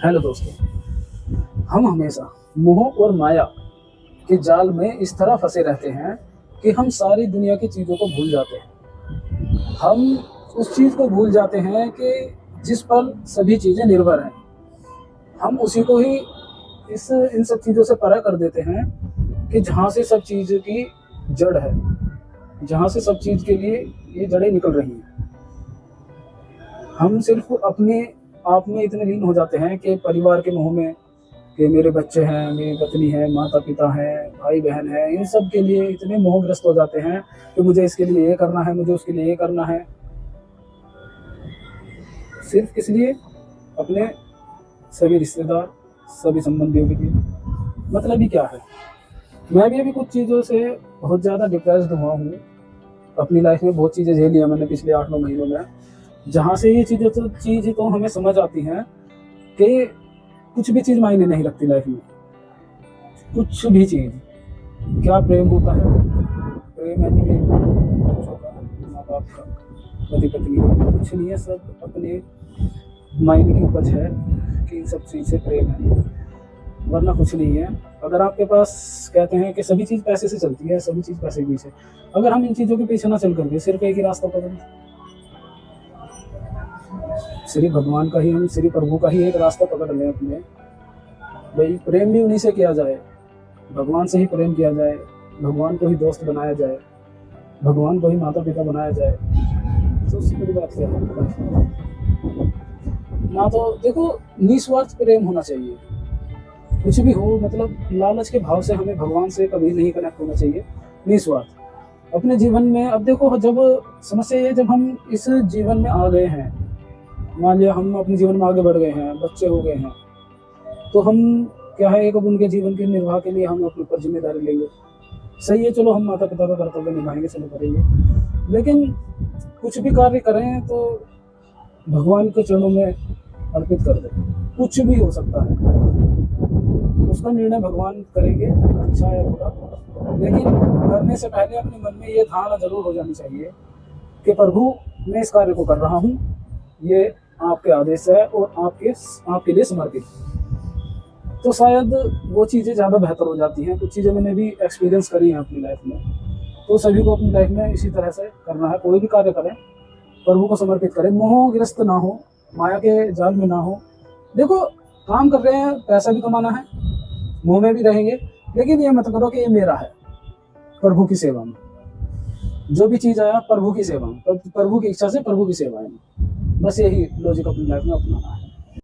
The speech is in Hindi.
हेलो दोस्तों, हम हमेशा मोह और माया के जाल में इस तरह फंसे रहते हैं कि हम सारी दुनिया की चीज़ों को भूल जाते हैं। हम उस चीज़ को भूल जाते हैं कि जिस पर सभी चीज़ें निर्भर हैं। हम उसी को ही इस इन सब चीज़ों से परे कर देते हैं कि जहाँ से सब चीज़ की जड़ है, जहाँ से सब चीज़ के लिए ये जड़ें निकल रही हैं। हम सिर्फ़ अपने आप में इतने लीन हो जाते हैं कि परिवार के मोह में, कि मेरे बच्चे हैं, मेरी पत्नी है, माता-पिता हैं, भाई-बहन हैं, इन सब के लिए इतने मोहग्रस्त हो जाते हैं कि मुझे इसके लिए ये करना है, मुझे उसके लिए ये करना है। सिर्फ़ किस लिए? अपने सभी रिश्तेदार, सभी संबंधियों के लिए। मतलब ही क्या है? मैं भी अभी कुछ चीज़ों से बहुत ज़्यादा डिप्रेस्ड हुआ हूँ। अपनी लाइफ़ में बहुत चीज़ें झेली हैं मैंने पिछले 8-9 महीनों में। जहाँ से ये चीज़ तो हमें समझ आती हैं कि कुछ भी चीज़ मायने नहीं रखती लाइफ़ में। कुछ भी चीज़। क्या प्रेम होता है? प्रेम एनीवे बच्चों का, माँ-बाप का, पति-पत्नी का, कुछ नहीं है, सब अपने माइंड की उपज है कि इन सब चीज़ से प्रेम है, वरना कुछ नहीं है। अगर आपके पास कहते हैं कि सभी चीज़ पैसे से चलती है, सभी चीज़ पैसे के पीछे। अगर हम इन चीज़ों के पीछे ना चल कर के सिर्फ़ एक ही रास्ता पकड़ें, श्री भगवान का ही, हम श्री प्रभु का ही एक रास्ता पकड़ लें अपने, भई प्रेम भी उन्हीं से किया जाए, भगवान से ही प्रेम किया जाए, भगवान को ही दोस्त बनाया जाए, भगवान को ही माता-पिता बनाया जाए, तो उससे बड़ी बात क्या है? ना तो देखो, निस्वार्थ प्रेम होना चाहिए। कुछ भी हो, मतलब लालच के भाव से हमें भगवान से कभी नहीं कनेक्ट होना चाहिए। निस्वार्थ अपने जीवन में, अब देखो, जब समस्या ये है, जब हम इस जीवन में आ गए हैं, मान लिया हम अपने जीवन में आगे बढ़ गए हैं, बच्चे हो गए हैं, तो हम क्या है, एक अब उनके जीवन के निर्वाह के लिए हम अपने ऊपर ज़िम्मेदारी लेंगे। सही है, चलो हम माता-पिता का कर्तव्य निभाएँगे, चलो करेंगे। लेकिन कुछ भी कार्य करें तो भगवान के चरणों में अर्पित कर दें। कुछ भी हो सकता है, उसका निर्णय भगवान करेंगे, अच्छा या बुरा। लेकिन करने से पहले अपने मन में ये धारणा ज़रूर हो जानी चाहिए कि प्रभु, मैं इस कार्य को कर रहा हूँ, ये आपके आदेश है और आपके लिए समर्पित है। तो शायद वो चीज़ें ज़्यादा बेहतर हो जाती हैं। कुछ चीज़ें मैंने भी एक्सपीरियंस करी हैं अपनी लाइफ़ में। तो सभी को अपनी लाइफ़ में इसी तरह से करना है, कोई भी कार्य करें, प्रभु को समर्पित करें, मोहग्रस्त ना हो, माया के जाल में ना हो। देखो, काम कर रहे हैं, पैसा भी कमाना है, मोह में भी रहेंगे, लेकिन ये मत करो कि ये मेरा है, प्रभु की सेवा में। जो भी चीज़ आया प्रभु की सेवा में, प्रभु की इच्छा से प्रभु की सेवा में। बस यही लॉजिक अपनी लाइफ़ में अपनाना है।